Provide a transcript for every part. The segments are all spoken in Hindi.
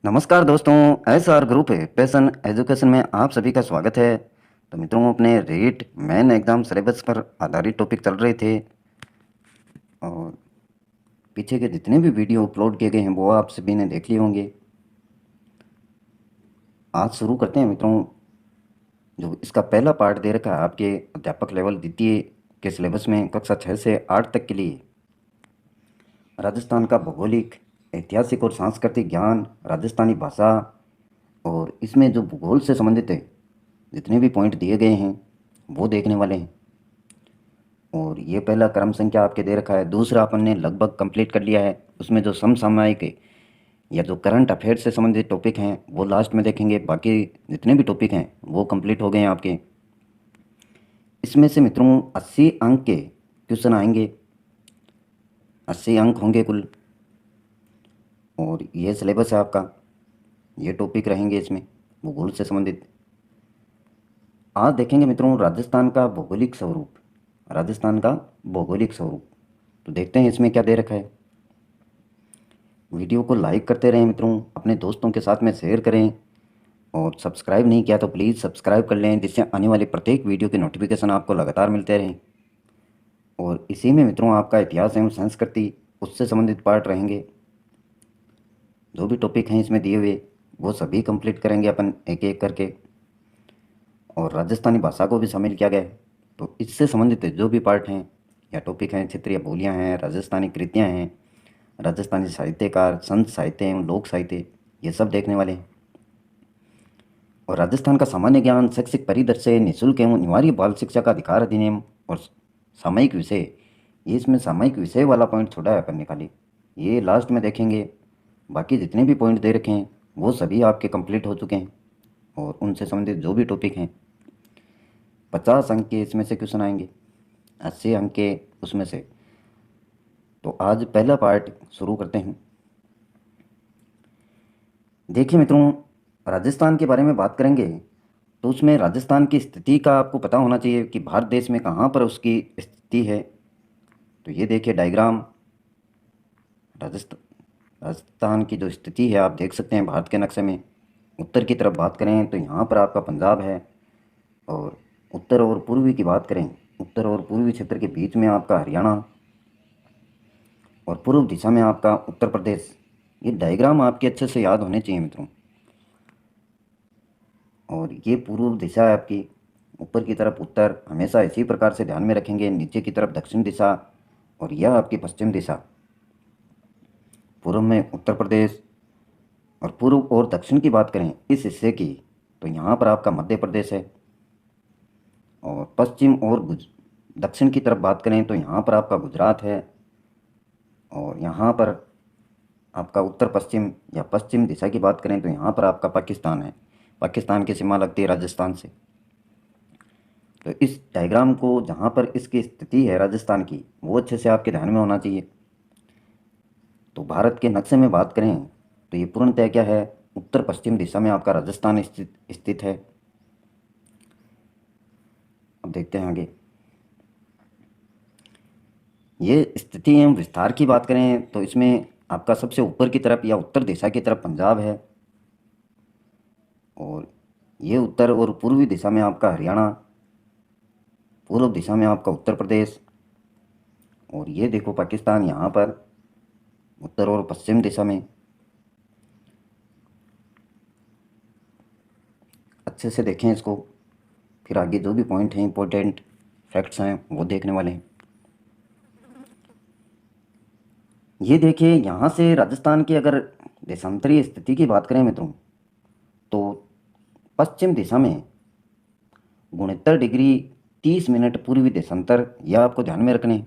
नमस्कार दोस्तों। एसआर ग्रुप है पैशन एजुकेशन में आप सभी का स्वागत है। तो मित्रों, अपने रीट मेन एग्ज़ाम सिलेबस पर आधारित टॉपिक चल रहे थे और पीछे के जितने भी वीडियो अपलोड किए गए हैं वो आप सभी ने देख लिए होंगे। आज शुरू करते हैं मित्रों। जो इसका पहला पार्ट दे रखा है आपके अध्यापक लेवल द्वितीय के सिलेबस में कक्षा 6 से 8 तक के लिए राजस्थान का भौगोलिक, ऐतिहासिक और सांस्कृतिक ज्ञान, राजस्थानी भाषा और इसमें जो भूगोल से संबंधित है जितने भी पॉइंट दिए गए हैं वो देखने वाले हैं। और ये पहला क्रम संख्या आपके दे रखा है। दूसरा अपन ने लगभग कंप्लीट कर लिया है। उसमें जो समसामयिक या जो करंट अफेयर से संबंधित टॉपिक हैं वो लास्ट में देखेंगे। बाकी जितने भी टॉपिक हैं वो कंप्लीट हो गए हैं आपके। इसमें से मित्रों 80 अंक के क्वेश्चन आएंगे, 80 अंक होंगे कुल। और ये सिलेबस है आपका, ये टॉपिक रहेंगे इसमें भूगोल से संबंधित। आज देखेंगे मित्रों राजस्थान का भौगोलिक स्वरूप, राजस्थान का भौगोलिक स्वरूप। तो देखते हैं इसमें क्या दे रखा है। वीडियो को लाइक करते रहें मित्रों, अपने दोस्तों के साथ में शेयर करें और सब्सक्राइब नहीं किया तो प्लीज़ सब्सक्राइब कर लें, जिससे आने वाली प्रत्येक वीडियो के नोटिफिकेशन आपको लगातार मिलते रहें। और इसी में मित्रों आपका इतिहास एवं संस्कृति उससे संबंधित पार्ट रहेंगे। जो भी टॉपिक हैं इसमें दिए हुए वो सभी कंप्लीट करेंगे अपन एक एक करके। और राजस्थानी भाषा को भी शामिल किया गया है। तो इससे संबंधित जो भी पार्ट हैं या टॉपिक हैं, क्षेत्रीय बोलियाँ हैं, राजस्थानी कृतियाँ हैं, राजस्थानी साहित्यकार, संत साहित्य एवं लोक साहित्य, ये सब देखने वाले हैं। और राजस्थान का सामान्य ज्ञान, शैक्षिक परिदृश्य, निःशुल्क एवं अनिवार्य बाल शिक्षा का अधिकार अधिनियम और सामयिक विषय। ये इसमें सामयिक विषय वाला पॉइंट छोड़ा है अपन ने खाली, ये लास्ट में देखेंगे। बाकी जितने भी पॉइंट दे रखे हैं वो सभी आपके कंप्लीट हो चुके हैं। और उनसे संबंधित जो भी टॉपिक हैं 50 अंक के इसमें से क्वेश्चन आएंगे, 80 अंक के उसमें से। तो आज पहला पार्ट शुरू करते हैं। देखिए मित्रों, राजस्थान के बारे में बात करेंगे तो उसमें राजस्थान की स्थिति का आपको पता होना चाहिए कि भारत देश में कहाँ पर उसकी स्थिति है। तो ये देखिए डायग्राम, राजस्थान राजस्थान की जो स्थिति है आप देख सकते हैं भारत के नक्शे में। उत्तर की तरफ बात करें तो यहाँ पर आपका पंजाब है। और उत्तर और पूर्वी की बात करें, उत्तर और पूर्वी क्षेत्र के बीच में आपका हरियाणा और पूर्व दिशा में आपका उत्तर प्रदेश। ये डायग्राम आपके अच्छे से याद होने चाहिए मित्रों। और ये पूर्व दिशा है आपकी, ऊपर की तरफ उत्तर, हमेशा इसी प्रकार से ध्यान में रखेंगे। नीचे की तरफ दक्षिण दिशा और यह आपकी पश्चिम दिशा। पूर्व में उत्तर प्रदेश और पूर्व और दक्षिण की बात करें इस हिस्से की तो यहाँ पर आपका मध्य प्रदेश है। और पश्चिम और दक्षिण की तरफ बात करें तो यहाँ पर आपका गुजरात है। और यहाँ पर आपका उत्तर पश्चिम या पश्चिम दिशा की बात करें तो यहाँ पर आपका पाकिस्तान है। पाकिस्तान की सीमा लगती है राजस्थान से। तो इस डायग्राम को जहाँ पर इसकी स्थिति है राजस्थान की वो अच्छे से आपके ध्यान में होना चाहिए। तो भारत के नक्शे में बात करें तो ये पूर्णतः क्या है, उत्तर पश्चिम दिशा में आपका राजस्थान स्थित है। अब देखते हैं आगे। ये स्थिति एवं विस्तार की बात करें तो इसमें आपका सबसे ऊपर की तरफ या उत्तर दिशा की तरफ पंजाब है। और ये उत्तर और पूर्वी दिशा में आपका हरियाणा, पूर्व दिशा में आपका उत्तर प्रदेश। और ये देखो पाकिस्तान यहाँ पर उत्तर और पश्चिम दिशा में। अच्छे से देखें इसको, फिर आगे जो भी पॉइंट हैं, इंपॉर्टेंट फैक्ट्स हैं वो देखने वाले हैं। ये देखिए यहाँ से राजस्थान की अगर देशांतरीय स्थिति की बात करें मित्रों तो पश्चिम दिशा में 69 डिग्री 30 मिनट पूर्वी देशांतर, यह आपको ध्यान में रखने।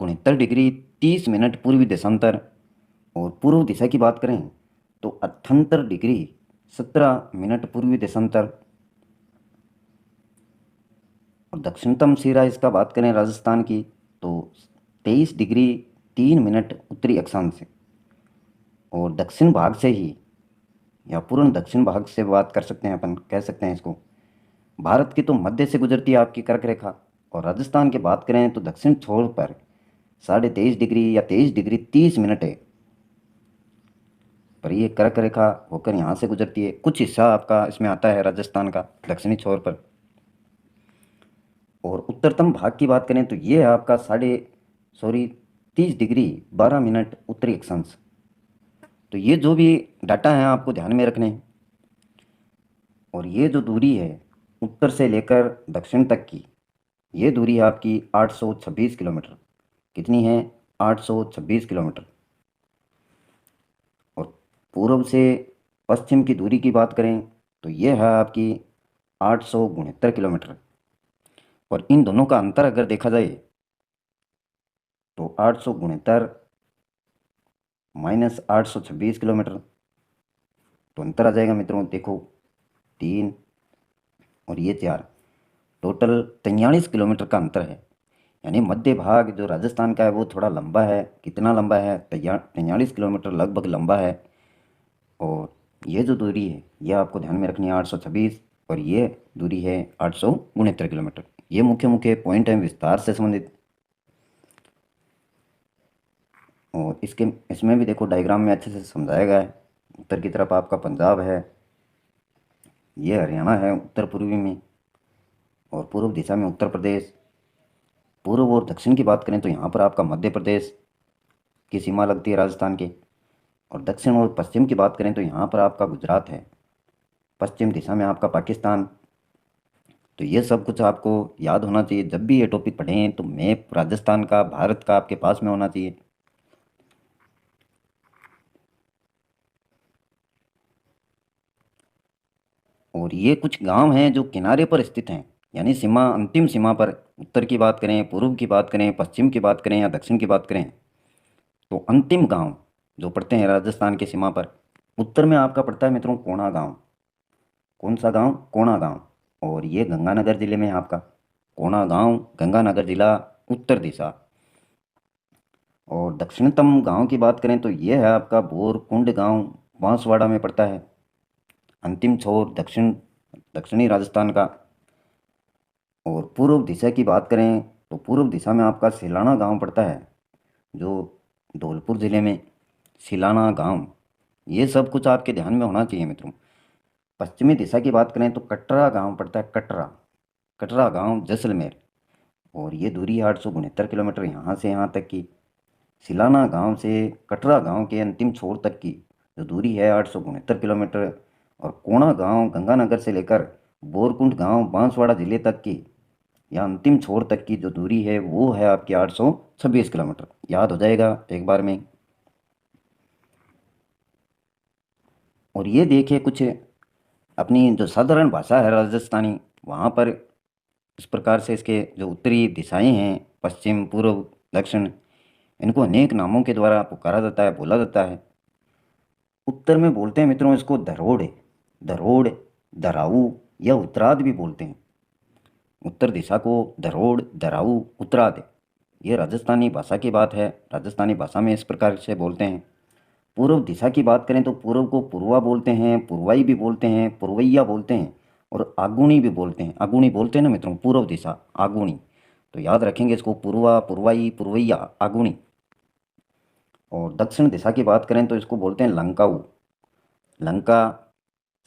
69 डिग्री 30 मिनट पूर्वी देशांतर। और पूर्व दिशा की बात करें तो 78 डिग्री 17 मिनट पूर्वी देशांतर। और दक्षिणतम सिरा इसका बात करें राजस्थान की तो 23 डिग्री 3 मिनट उत्तरी अक्षांश से। और दक्षिण भाग से ही या पूर्ण दक्षिण भाग से बात कर सकते हैं, अपन कह सकते हैं इसको। भारत की तो मध्य से गुजरती है आपकी कर्क रेखा। और राजस्थान की बात करें तो दक्षिण छोर पर 23.5 डिग्री या 23 डिग्री 30 मिनट है। पर ये कर्क रेखा होकर यहाँ से गुजरती है। कुछ हिस्सा आपका इसमें आता है राजस्थान का दक्षिणी छोर पर। और उत्तरतम भाग की बात करें तो ये है आपका 30 डिग्री 12 मिनट उत्तरी अक्षांश। तो ये जो भी डाटा है आपको ध्यान में रखने हैं। और ये जो दूरी है उत्तर से लेकर दक्षिण तक की, ये दूरी है आपकी 826 किलोमीटर। कितनी है? 826 किलोमीटर। और पूर्व से पश्चिम की दूरी की बात करें तो ये है आपकी 869 किलोमीटर। और इन दोनों का अंतर अगर देखा जाए तो 869 माइनस 826 किलोमीटर, तो अंतर आ जाएगा मित्रों, देखो 3 और ये 4, टोटल 43 किलोमीटर का अंतर है। यानी मध्य भाग जो राजस्थान का है वो थोड़ा लंबा है। कितना लंबा है? 43 किलोमीटर लगभग लंबा है। और ये जो दूरी है यह आपको ध्यान में रखनी है 826, और ये दूरी है 869 किलोमीटर। ये मुख्य मुख्य पॉइंट हैं विस्तार से संबंधित। और इसमें भी देखो डायग्राम में अच्छे से समझाया गया है। उत्तर की तरफ आपका पंजाब है, ये हरियाणा है उत्तर पूर्वी में, और पूर्व दिशा में उत्तर प्रदेश। पूर्व और दक्षिण की बात करें तो यहाँ पर आपका मध्य प्रदेश की सीमा लगती है राजस्थान के। और दक्षिण और पश्चिम की बात करें तो यहाँ पर आपका गुजरात है। पश्चिम दिशा में आपका पाकिस्तान। तो ये सब कुछ आपको याद होना चाहिए जब भी ये टॉपिक पढ़ें, तो मैप राजस्थान का, भारत का आपके पास में होना चाहिए। और ये कुछ गांव हैं जो किनारे पर स्थित हैं, यानी सीमा, अंतिम सीमा पर। उत्तर की बात करें, पूर्व की बात करें, पश्चिम की बात करें या दक्षिण की बात करें, तो अंतिम गांव जो पड़ते हैं राजस्थान की सीमा पर। उत्तर में आपका पड़ता है मित्रों कोणा गांव। कौन सा गांव? कोणा गांव। और ये गंगानगर जिले में है आपका कोणा गांव, गंगानगर जिला, उत्तर दिशा। और दक्षिणतम गांव की बात करें तो ये है आपका बोरकुंड गांव, बांसवाड़ा में पड़ता है, अंतिम छोर दक्षिणी राजस्थान का। और पूर्व दिशा की बात करें तो पूर्व दिशा में आपका सिलाना गांव पड़ता है, जो धौलपुर ज़िले में सिलाना गांव। ये सब कुछ आपके ध्यान में होना चाहिए मित्रों। पश्चिमी दिशा की बात करें तो कटरा गांव पड़ता है, कटरा, कटरा गांव जैसलमेर। और ये दूरी 869 किलोमीटर यहाँ से यहाँ तक की। सिलाना गांव से कटरा गांव के अंतिम छोर तक की जो दूरी है 869 किलोमीटर। और कोणा गांव गंगानगर से लेकर बोरकुंड गांव बांसवाड़ा जिले तक की, या अंतिम छोर तक की जो दूरी है वो है आपकी 826 किलोमीटर। याद हो जाएगा एक बार में। और ये देखिए कुछ अपनी जो साधारण भाषा है राजस्थानी, वहाँ पर इस प्रकार से इसके जो उत्तरी दिशाएं हैं, पश्चिम पूर्व दक्षिण, इनको अनेक नामों के द्वारा पुकारा जाता है, बोला जाता है। उत्तर में बोलते हैं मित्रों इसको धरोड़, धरोड़, धराऊ या उत्तराद भी बोलते हैं। उत्तर दिशा को धरोड़, धराऊ, उत्तराद, ये राजस्थानी भाषा की बात है। राजस्थानी भाषा में इस प्रकार से बोलते हैं। पूर्व दिशा की बात करें तो पूर्व को पूर्वा बोलते हैं, पूर्वाई भी बोलते हैं, पूर्वैया बोलते हैं, और आगुणी भी बोलते हैं। आगुणी बोलते हैं ना मित्रों, पूर्व दिशा आगुणी। तो याद रखेंगे इसको, पूर्वा, पूर्वाई, पूर्वैया, आगुणी। और दक्षिण दिशा की बात करें तो इसको बोलते हैं लंकाऊ। लंका,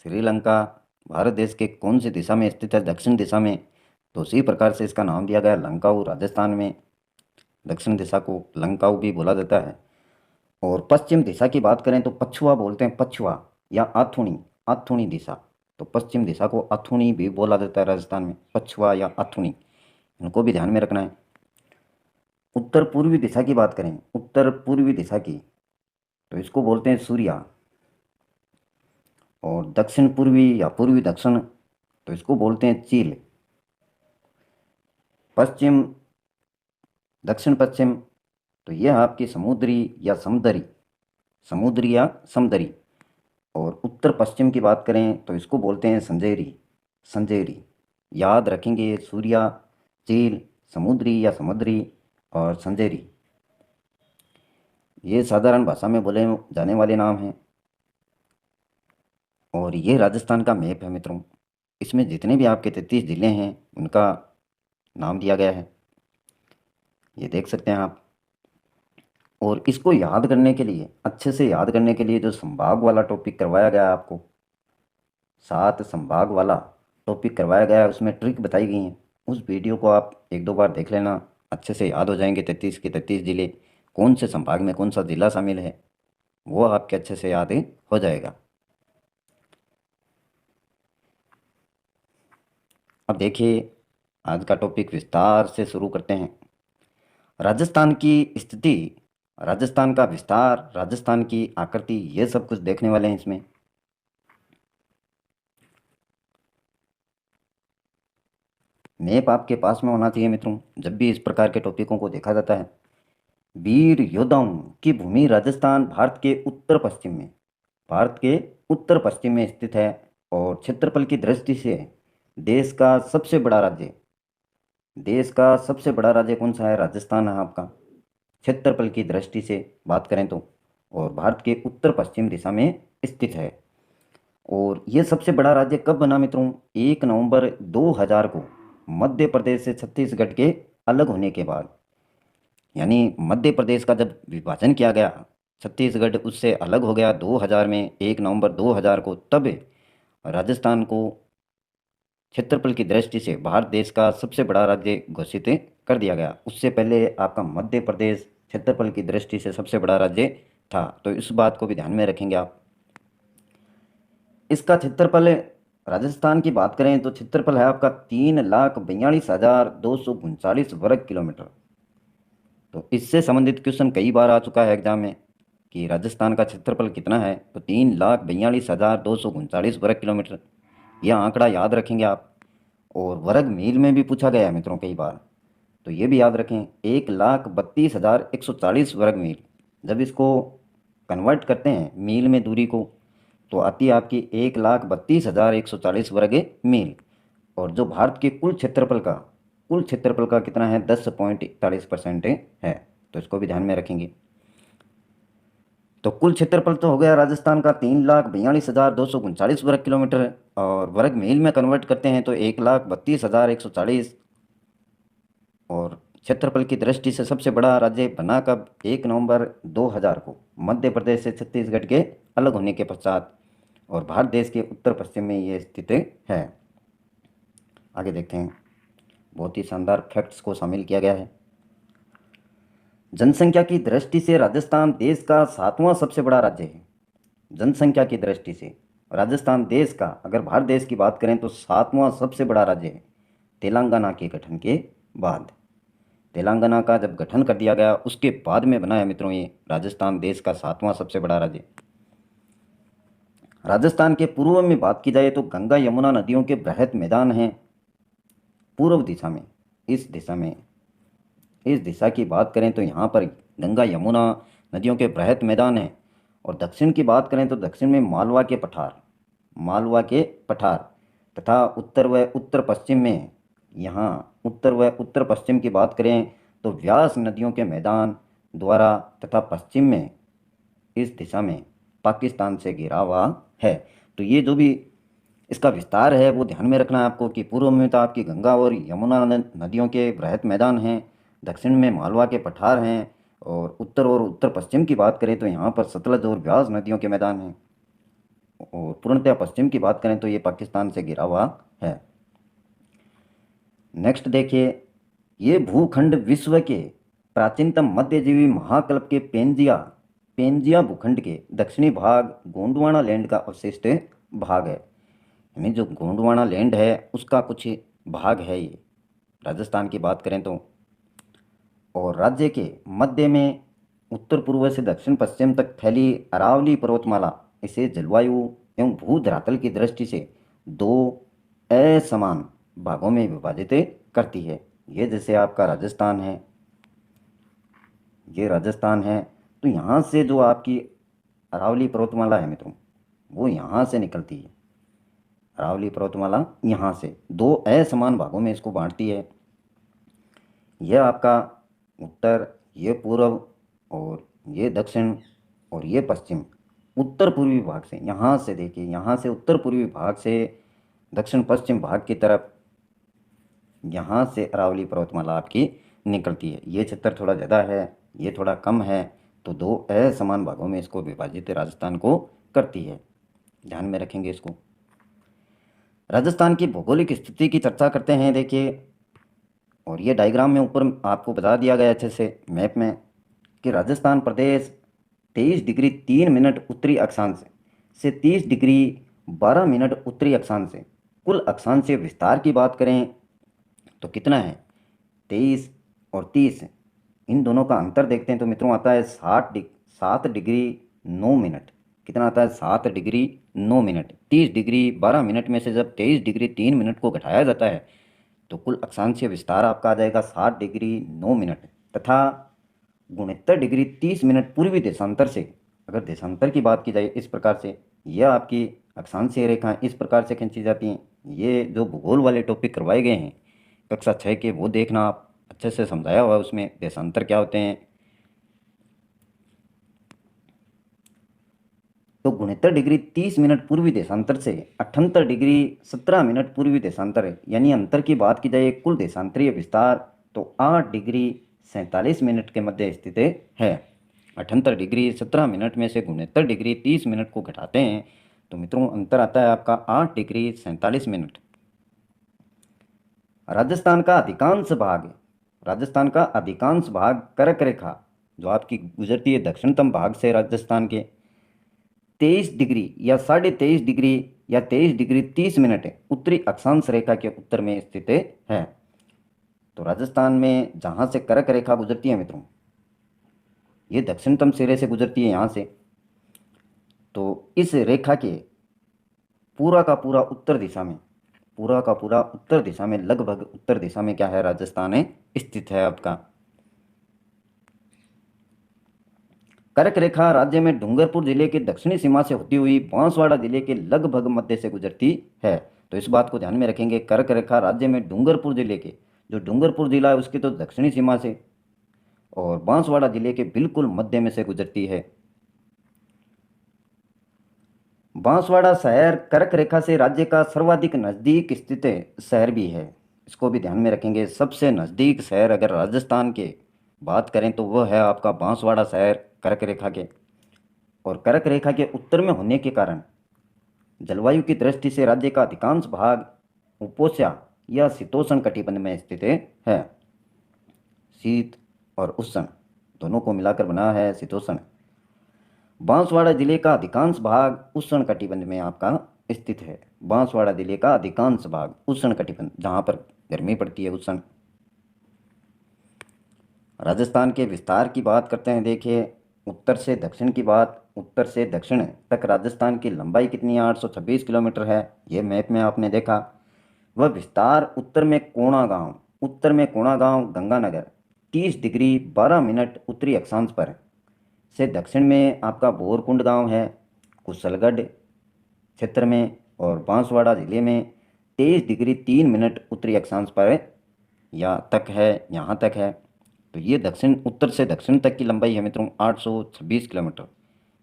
श्रीलंका भारत देश के कौन सी दिशा में स्थित है? दक्षिण दिशा में। तो उसी प्रकार से इसका नाम दिया गया लंकाऊ। राजस्थान में दक्षिण दिशा को लंकाऊ भी बोला जाता है। और पश्चिम दिशा की बात करें तो पछुआ बोलते हैं, पछुआ या आथुनी, आथुनी दिशा। तो पश्चिम दिशा को आथुनी भी बोला जाता है राजस्थान में, पछुआ या आथुनी, इनको भी ध्यान में रखना है। उत्तर पूर्वी दिशा की बात करें, उत्तर पूर्वी दिशा की, तो इसको बोलते हैं सूर्या। और दक्षिण पूर्वी या पूर्वी दक्षिण, तो इसको बोलते हैं चील। पश्चिम, दक्षिण पश्चिम, तो यह आपकी समुद्री या समदरी, समुद्री या समदरी। और उत्तर पश्चिम की बात करें तो इसको बोलते हैं संजेरी, संजेरी। याद रखेंगे, सूर्या, चील, समुद्री या समुद्री और संजेरी, ये साधारण भाषा में बोले जाने वाले नाम हैं। और ये राजस्थान का मैप है मित्रों। इसमें जितने भी आपके 33 ज़िले हैं उनका नाम दिया गया है, ये देख सकते हैं आप। और इसको याद करने के लिए, अच्छे से याद करने के लिए, जो संभाग वाला टॉपिक करवाया गया है आपको, 7 संभाग वाला टॉपिक करवाया गया है, उसमें ट्रिक बताई गई हैं। उस वीडियो को आप एक दो बार देख लेना, अच्छे से याद हो जाएंगे 33 के 33 जिले, कौन से संभाग में कौन सा जिला शामिल है, वो आपके अच्छे से याद हो जाएगा। अब देखिए, आज का टॉपिक विस्तार से शुरू करते हैं। राजस्थान की स्थिति, राजस्थान का विस्तार, राजस्थान की आकृति, ये सब कुछ देखने वाले हैं इसमें। मैप आपके पास में होना चाहिए मित्रों, जब भी इस प्रकार के टॉपिकों को देखा जाता है। वीर योद्धाओं की भूमि राजस्थान भारत के उत्तर पश्चिम में, भारत के उत्तर पश्चिम में स्थित है, और क्षेत्रफल की दृष्टि से देश का सबसे बड़ा राज्य, देश का सबसे बड़ा राज्य कौन सा है? राजस्थान है आपका, क्षेत्रफल की दृष्टि से बात करें तो, और भारत के उत्तर पश्चिम दिशा में स्थित है। और ये सबसे बड़ा राज्य कब बना मित्रों? 1 नवंबर 2000 को मध्य प्रदेश से छत्तीसगढ़ के अलग होने के बाद, यानी मध्य प्रदेश का जब विभाजन किया गया, छत्तीसगढ़ उससे अलग हो गया 2000 में, 1 नवंबर 2000 को, तब राजस्थान को क्षेत्रफल की दृष्टि से भारत देश का सबसे बड़ा राज्य घोषित कर दिया गया। उससे पहले आपका मध्य प्रदेश क्षेत्रफल की दृष्टि से सबसे बड़ा राज्य था, तो इस बात को भी ध्यान में रखेंगे आप। इसका क्षेत्रफल, राजस्थान की बात करें तो क्षेत्रफल है आपका 3,42,239 वर्ग किलोमीटर। तो इससे संबंधित क्वेश्चन कई बार आ चुका है एग्जाम में कि राजस्थान का क्षेत्रफल कितना है, तो 3,42,239 वर्ग किलोमीटर, यह आंकड़ा याद रखेंगे आप। और वर्ग मील में भी पूछा गया है मित्रों कई बार, तो ये भी याद रखें, 1,32,140 वर्ग मील। जब इसको कन्वर्ट करते हैं मील में दूरी को, तो आती है आपकी 1,32,140 वर्ग मील। और जो भारत के कुल क्षेत्रफल का कितना है? 10.41% है, तो इसको भी ध्यान में रखेंगे। तो कुल क्षेत्रफल तो हो गया राजस्थान का 3,42,239 वर्ग किलोमीटर, और वर्ग मील में कन्वर्ट करते हैं तो 1,32,140। और क्षेत्रफल की दृष्टि से सबसे बड़ा राज्य बना कब? 1 नवंबर 2000 को, मध्य प्रदेश से छत्तीसगढ़ के अलग होने के पश्चात, और भारत देश के उत्तर पश्चिम में ये स्थित है। आगे देखते हैं, बहुत ही शानदार फैक्ट्स को शामिल किया गया है। जनसंख्या की दृष्टि से राजस्थान देश का 7वां सबसे बड़ा राज्य है। जनसंख्या की दृष्टि से राजस्थान देश का, अगर भारत देश की बात करें तो 7वां सबसे बड़ा राज्य है, तेलंगाना के गठन के बाद। तेलंगाना का जब गठन कर दिया गया उसके बाद में बना है मित्रों ये राजस्थान देश का 7वां सबसे बड़ा राज्य। राजस्थान के पूर्व में बात की जाए तो गंगा यमुना नदियों के बृहद मैदान हैं पूर्व दिशा में। इस दिशा में, इस दिशा की बात करें तो यहाँ पर गंगा यमुना नदियों के बृहद मैदान हैं। और दक्षिण की बात करें तो दक्षिण में मालवा के पठार, मालवा के पठार, तथा उत्तर व उत्तर पश्चिम में, यहाँ उत्तर व उत्तर पश्चिम की बात करें तो व्यास नदियों के मैदान द्वारा, तथा पश्चिम में इस दिशा में पाकिस्तान से घिरा हुआ है। तो ये जो भी इसका विस्तार है वो ध्यान में रखना है आपको, कि पूर्व में तो आपकी गंगा और यमुना नदियों के बृहद मैदान हैं, दक्षिण में मालवा के पठार हैं, और उत्तर पश्चिम की बात करें तो यहाँ पर सतलज और ब्यास नदियों के मैदान हैं, और पूर्णतः पश्चिम की बात करें तो ये पाकिस्तान से घिरा हुआ है। नेक्स्ट देखिए, ये भूखंड विश्व के प्राचीनतम मध्यजीवी महाकल्प के पेंजिया पेंजिया भूखंड के दक्षिणी भाग गोंडवाना लैंड का अवशिष्ट भाग है। यानी जो गोंडवाना लैंड है उसका कुछ भाग है ये, राजस्थान की बात करें तो। और राज्य के मध्य में उत्तर पूर्व से दक्षिण पश्चिम तक फैली अरावली पर्वतमाला इसे जलवायु एवं भू धरातल की दृष्टि से दो असमान भागों में विभाजित करती है। ये जैसे आपका राजस्थान है, ये राजस्थान है, तो यहाँ से जो आपकी अरावली पर्वतमाला है मित्रों, वो यहाँ से निकलती है। अरावली पर्वतमाला यहाँ से दो असमान भागों में इसको बांटती है। यह आपका उत्तर, ये पूर्व, और ये दक्षिण, और ये पश्चिम। उत्तर पूर्वी भाग से, यहाँ से देखिए, यहाँ से उत्तर पूर्वी भाग से दक्षिण पश्चिम भाग की तरफ, यहाँ से अरावली पर्वतमाला आपकी निकलती है। ये क्षेत्र थोड़ा ज़्यादा है, ये थोड़ा कम है, तो दो असमान भागों में इसको विभाजित राजस्थान को करती है। ध्यान में रखेंगे इसको। राजस्थान की भौगोलिक स्थिति की चर्चा करते हैं। देखिए, और ये डायग्राम में ऊपर आपको बता दिया गया अच्छे से मैप में कि राजस्थान प्रदेश 23 डिग्री 3 मिनट उत्तरी अक्षांश से 30 डिग्री 12 मिनट उत्तरी अक्षांश से, कुल अक्षांशीय विस्तार की बात करें तो कितना है, 23 और 30, इन दोनों का अंतर देखते हैं तो मित्रों आता है 7 डिग्री 9 मिनट। कितना आता है, 7 डिग्री 9 मिनट। 30 डिग्री 12 मिनट में से जब 23 डिग्री 3 मिनट को घटाया जाता है तो कुल अक्षांशीय विस्तार आपका आ जाएगा 7 डिग्री 9 मिनट। तथा 69 डिग्री 30 मिनट पूर्वी देशांतर से, अगर देशांतर की बात की जाए इस प्रकार से, यह आपकी अक्षांशीय रेखा इस प्रकार से खींची जाती हैं। ये जो भूगोल वाले टॉपिक करवाए गए हैं कक्षा 6 के, वो देखना आप, अच्छे से समझाया हुआ है उसमें देशांतर क्या होते हैं। तो 69 डिग्री 30 मिनट पूर्वी देशांतर से 78 डिग्री 17 मिनट पूर्वी देशांतर है, यानी अंतर की बात की जाए कुल देशांतरीय विस्तार तो 8 डिग्री 47 मिनट के मध्य स्थित है। 78 डिग्री 17 मिनट में से 69 डिग्री 30 मिनट को घटाते हैं तो मित्रों अंतर आता है आपका 8 डिग्री 47 मिनट। राजस्थान का अधिकांश भाग कर्क रेखा जो आपकी गुजरती है दक्षिणतम भाग से राजस्थान के 23 डिग्री या 23.5 डिग्री या 23 डिग्री 30 मिनट उत्तरी अक्षांश रेखा के उत्तर में स्थित है। तो राजस्थान में जहाँ से कर्क रेखा गुजरती है मित्रों, ये दक्षिणतम सिरे से गुजरती है यहाँ से, तो इस रेखा के पूरा का पूरा उत्तर दिशा में, पूरा का पूरा उत्तर दिशा में, लगभग उत्तर दिशा में क्या है, राजस्थान है स्थित है आपका। कर्क रेखा राज्य में डूंगरपुर जिले के दक्षिणी सीमा से होती हुई बांसवाड़ा जिले के लगभग मध्य से गुजरती है। तो इस बात को ध्यान में रखेंगे, कर्क रेखा राज्य में डूंगरपुर जिले के, जो डूंगरपुर जिला है उसके तो दक्षिणी सीमा से और बांसवाड़ा जिले के बिल्कुल मध्य में से गुजरती है। बांसवाड़ा शहर कर्क रेखा से राज्य का सर्वाधिक नज़दीक स्थित शहर भी है। इसको भी ध्यान में रखेंगे। सबसे नज़दीक शहर अगर राजस्थान के बात करें तो वह है आपका बांसवाड़ा शहर कर्क रेखा के। और कर्क रेखा के उत्तर में होने के कारण जलवायु की दृष्टि से राज्य का अधिकांश भाग उपोष्ण या शीतोष्ण कटिबंध में स्थित है। शीत और उष्ण दोनों को मिलाकर बना है शीतोष्ण। बांसवाड़ा जिले का अधिकांश भाग उष्ण कटिबंध में आपका स्थित है। बांसवाड़ा जिले का अधिकांश भाग उष्ण कटिबंध, जहाँ पर गर्मी पड़ती है, उष्ण। राजस्थान के विस्तार की बात करते हैं। देखिए, उत्तर से दक्षिण की बात, उत्तर से दक्षिण तक राजस्थान की लंबाई कितनी है, 826 किलोमीटर है। ये मैप में आपने देखा। वह विस्तार उत्तर में कोणा गांव गंगानगर 30 डिग्री 12 मिनट उत्तरी अक्षांश पर से दक्षिण में आपका बोरकुंड गांव है कुशलगढ़ क्षेत्र में, और बांसवाड़ा जिले में 23 डिग्री 3 मिनट उत्तरी अक्षांश पर या तक है, यहाँ तक है। तो ये दक्षिण, उत्तर से दक्षिण तक की लंबाई है मित्रों 826 किलोमीटर।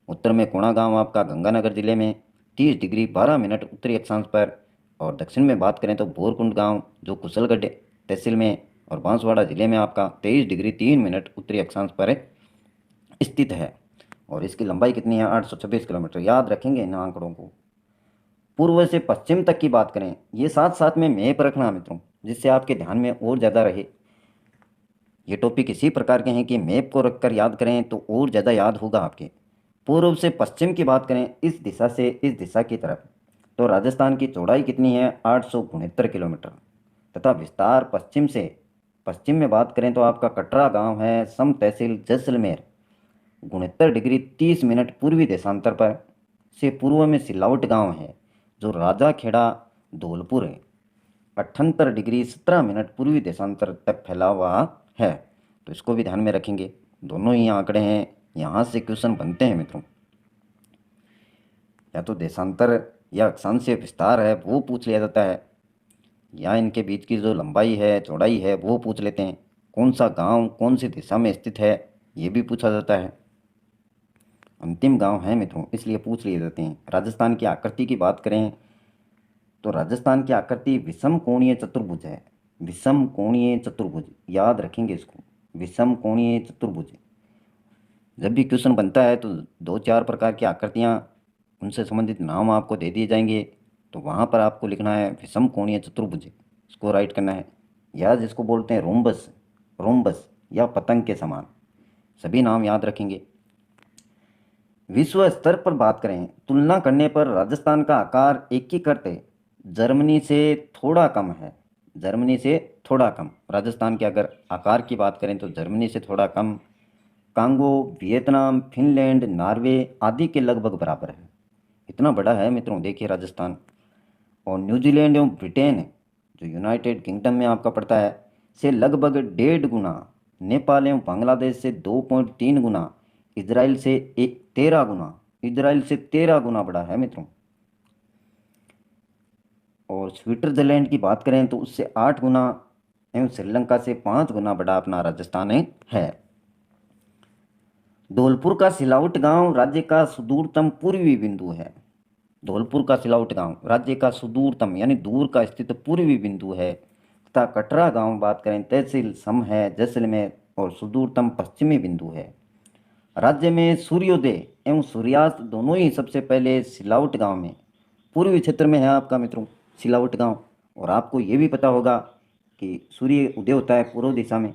उत्तर में कोणा गांव आपका गंगानगर जिले में 30 डिग्री 12 मिनट उत्तरी अक्षांश पर, और दक्षिण में बात करें तो बोरकुंड गांव जो कुशलगढ़ तहसील में और बांसवाड़ा जिले में आपका 23 डिग्री 3 मिनट उत्तरी अक्षांश पर स्थित है। और इसकी लंबाई कितनी है, 826 किलोमीटर। याद रखेंगे इन आंकड़ों को। पूर्व से पश्चिम तक की बात करें, ये साथ साथ में मैप रखना मित्रों, जिससे आपके ध्यान में और ज़्यादा रहे। ये टॉपिक इसी प्रकार के हैं कि मैप को रखकर याद करें तो और ज़्यादा याद होगा आपके। पूर्व से पश्चिम की बात करें, इस दिशा से इस दिशा की तरफ, तो राजस्थान की चौड़ाई कितनी है, 869 किलोमीटर। तथा विस्तार पश्चिम में बात करें तो आपका कटरा गांव है सम तहसील जैसलमेर 69 डिग्री 30 मिनट पूर्वी देशांतर पर से पूर्व में सिलावट गांव है जो राजा खेड़ा धौलपुर है 78 डिग्री 17 मिनट पूर्वी देशांतर तक फैला हुआ है। तो इसको भी ध्यान में रखेंगे। दोनों ही आंकड़े हैं, यहाँ से क्वेश्चन बनते हैं मित्रों। या तो देशांतर या अक्षांशीय विस्तार है वो पूछ लिया जाता है, या इनके बीच की जो लंबाई है चौड़ाई है वो पूछ लेते हैं। कौन सा गांव कौन सी दिशा में स्थित है ये भी पूछा जाता है। अंतिम गांव है मित्रों, इसलिए पूछ लिए जाते हैं। राजस्थान की आकृति की बात करें तो राजस्थान की आकृति विषम कोणीय चतुर्भुज है। विषम कोणीय चतुर्भुज, याद रखेंगे इसको, विषम कोणीय चतुर्भुज। जब भी क्वेश्चन बनता है तो दो चार प्रकार की आकृतियाँ, उनसे संबंधित नाम आपको दे दिए जाएंगे। तो वहाँ पर आपको लिखना है विषम कोणीय चतुर्भुज, इसको राइट करना है, या जिसको बोलते हैं रोम्बस, रोम्बस या पतंग के समान, सभी नाम याद रखेंगे। विश्व स्तर पर बात करें, तुलना करने पर राजस्थान का आकार एकीकृत जर्मनी से थोड़ा कम है। जर्मनी से थोड़ा कम, राजस्थान के अगर आकार की बात करें तो जर्मनी से थोड़ा कम। कांगो, वियतनाम, फिनलैंड, नॉर्वे आदि के लगभग बराबर है। इतना बड़ा है मित्रों, देखिए राजस्थान। और न्यूजीलैंड एवं ब्रिटेन, जो यूनाइटेड किंगडम में आपका पड़ता है, से लगभग 1.5 गुना। नेपाल एवं बांग्लादेश से 2.3 गुना। इसराइल से 13 गुना, इसराइल से 13 गुना बड़ा है मित्रों। और स्विट्जरलैंड की बात करें तो उससे 8 गुना एवं श्रीलंका से 5 गुना बड़ा अपना राजस्थान है। धौलपुर का सिलावट गांव राज्य का सुदूरतम पूर्वी बिंदु है। धौलपुर का सिलावट गांव राज्य का सुदूरतम यानी दूर का स्थित पूर्वी बिंदु है। तथा कटरा गांव बात करें तहसील सम है जैसलमेर और सुदूरतम पश्चिमी बिंदु है। राज्य में सूर्योदय एवं सूर्यास्त दोनों ही सबसे पहले सिलावट गांव में पूर्वी क्षेत्र में है आपका मित्रों, सिलावट गांव। और आपको ये भी पता होगा कि सूर्य उदय होता है पूर्व दिशा में,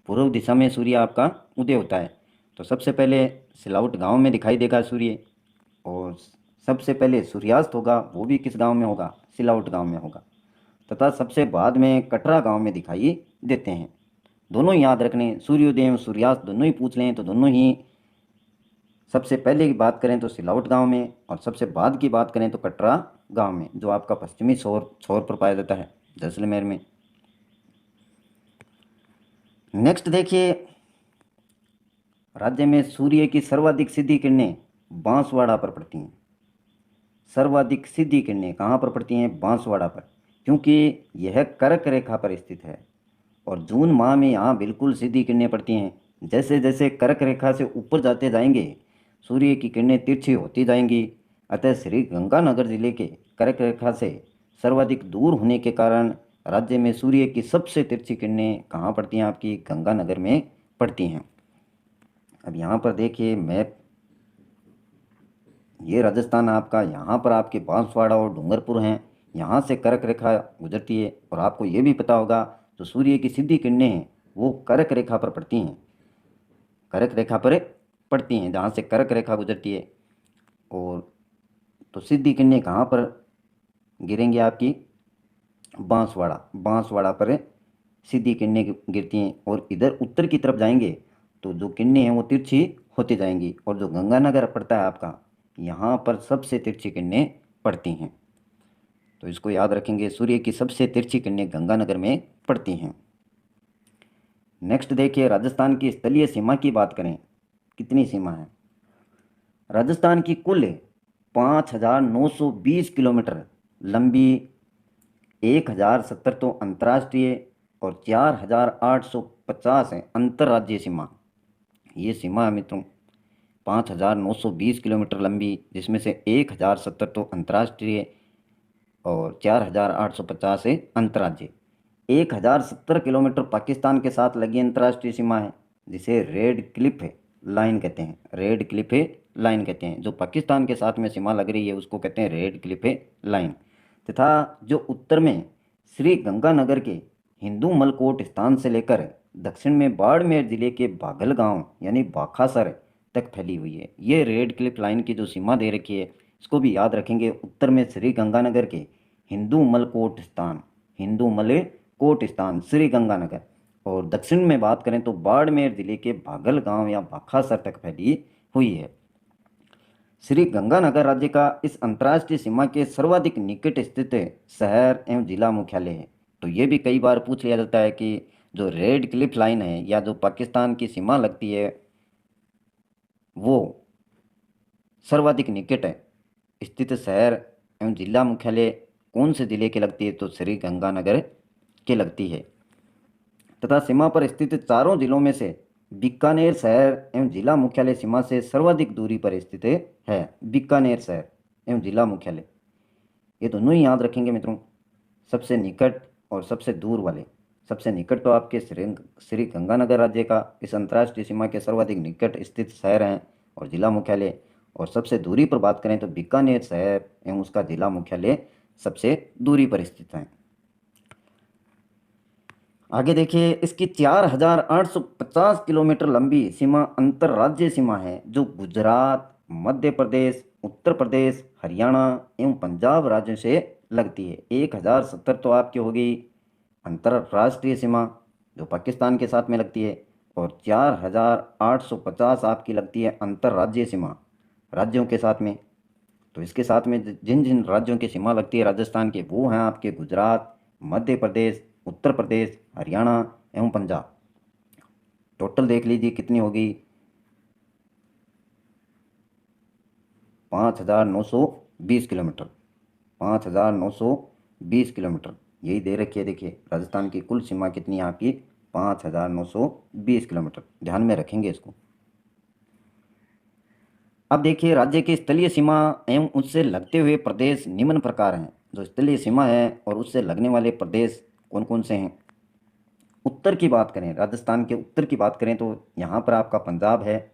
पूर्व दिशा में सूर्य आपका उदय होता है। तो सबसे पहले सिलावट गांव में दिखाई देगा सूर्य, और सबसे पहले सूर्यास्त होगा वो भी किस गांव में होगा, सिलावट गांव में होगा। तथा सबसे बाद में कटरा गांव में दिखाई देते हैं। दोनों ही याद रखने, सूर्योदय और सूर्यास्त दोनों ही पूछ लें तो दोनों ही, सबसे पहले की बात करें तो सिलावट गांव में, और सबसे बाद की बात करें तो कटरा गांव में, जो आपका पश्चिमी छोर छोर पर पाया जाता है जैसलमेर में। नेक्स्ट देखिए, राज्य में सूर्य की सर्वाधिक सीधी किरणें बांसवाड़ा पर पड़ती हैं। सर्वाधिक सीधी किरणें कहाँ पर पड़ती हैं, बांसवाड़ा पर, क्योंकि यह कर्क रेखा पर स्थित है। और जून माह में यहाँ बिल्कुल सीधी किरणें पड़ती हैं। जैसे जैसे कर्क रेखा से ऊपर जाते जाएंगे सूर्य की किरणें तिरछी होती जाएंगी। अतः श्री गंगानगर जिले के कर्क रेखा से सर्वाधिक दूर होने के कारण राज्य में सूर्य की सबसे तिरछी किरणें कहाँ पड़ती हैं, आपकी गंगानगर में पड़ती हैं। अब यहाँ पर देखिए मैप, ये राजस्थान आपका, यहाँ पर आपके बांसवाड़ा और डूंगरपुर हैं, यहाँ से कर्क रेखा गुजरती है। और आपको ये भी पता होगा जो सूर्य की सीधी किरणें हैं वो कर्क रेखा पर पड़ती हैं, कर्क रेखा पर पड़ती हैं, जहाँ से कर्क रेखा गुजरती है। और तो सीधी किरणें कहाँ पर गिरेंगी, आपकी बांसवाड़ा, बांसवाड़ा पर सीधी किरणें गिरती हैं। और इधर उत्तर की तरफ जाएंगे तो जो किरणें हैं वो तिरछी होती जाएंगी। और जो गंगानगर पड़ता है आपका, यहाँ पर सबसे तिरछी किरणें पड़ती हैं। तो इसको याद रखेंगे, सूर्य की सबसे तिरछी किरणें गंगानगर में पड़ती हैं। नेक्स्ट देखिए, राजस्थान की स्थलीय सीमा की बात करें, कितनी सीमा है। राजस्थान की कुल 5,920 किलोमीटर लंबी, 1,070 तो अंतर्राष्ट्रीय और 4,850 है अंतर्राज्यीय सीमा। ये सीमा है मित्रों 5,920 किलोमीटर लंबी, जिसमें से 1,070 तो अंतर्राष्ट्रीय और 4,850 है अंतर्राज्यीय। 1,070 किलोमीटर पाकिस्तान के साथ लगी अंतर्राष्ट्रीय सीमा है, जिसे रेड क्लिफ लाइन कहते हैं। रेड क्लिफ लाइन कहते हैं, जो पाकिस्तान के साथ में सीमा लग रही है उसको कहते हैं रेड क्लिफ लाइन। तथा जो उत्तर में श्री गंगानगर के हिंदू मलकोट स्थान से लेकर दक्षिण में बाड़मेर जिले के बाघल गांव यानी बाखासर तक फैली हुई है। ये रेड क्लिफ लाइन की जो सीमा दे रखी है इसको भी याद रखेंगे। उत्तर में श्री गंगानगर के हिंदू मलकोट स्थान, हिंदू मल कोट स्थान श्री गंगानगर, और दक्षिण में बात करें तो बाड़मेर जिले के बाघल गांव या बाखासर तक फैली हुई है। श्री गंगानगर राज्य का इस अंतर्राष्ट्रीय सीमा के सर्वाधिक निकट स्थित शहर एवं जिला मुख्यालय है। तो ये भी कई बार पूछ लिया जाता है कि जो रेड क्लिफ लाइन है या जो पाकिस्तान की सीमा लगती है वो सर्वाधिक निकट है स्थित शहर एवं जिला मुख्यालय कौन से जिले के लगती है, तो श्री गंगानगर के लगती है। तथा सीमा पर स्थित चारों जिलों में से बीकानेर शहर एवं जिला मुख्यालय सीमा से सर्वाधिक दूरी पर स्थित है। बीकानेर शहर एवं जिला मुख्यालय, ये दोनों ही याद रखेंगे मित्रों, सबसे निकट और सबसे दूर वाले। सबसे निकट तो आपके श्री गंगानगर राज्य का इस अंतर्राष्ट्रीय सीमा के सर्वाधिक निकट स्थित शहर हैं और जिला मुख्यालय। और सबसे दूरी पर बात करें तो बीकानेर शहर एवं उसका जिला मुख्यालय सबसे दूरी पर स्थित है। आगे देखिए, इसकी 4,850 किलोमीटर लंबी सीमा अंतर्राज्यीय सीमा है जो गुजरात, मध्य प्रदेश, उत्तर प्रदेश, हरियाणा एवं पंजाब राज्यों से लगती है। 1,070 तो आपकी होगी अंतर्राष्ट्रीय सीमा जो पाकिस्तान के साथ में लगती है, और 4,850 आपकी लगती है अंतर्राज्यीय सीमा राज्यों के साथ में। तो इसके साथ में जिन जिन राज्यों की सीमा लगती है राजस्थान के, वो हैं आपके गुजरात, मध्य प्रदेश, उत्तर प्रदेश, हरियाणा एवं पंजाब। टोटल देख लीजिए कितनी होगी, 5,920 किलोमीटर। 5,920 किलोमीटर यही दे रखी है। देखिए राजस्थान की कुल सीमा कितनी है आपकी, 5,920 किलोमीटर। ध्यान में रखेंगे इसको। अब देखिए, राज्य की स्थलीय सीमा एवं उससे लगते हुए प्रदेश निम्न प्रकार हैं। जो स्थलीय सीमा है और उससे लगने वाले प्रदेश कौन कौन से हैं। उत्तर की बात करें, राजस्थान के उत्तर की बात करें तो यहाँ पर आपका पंजाब है,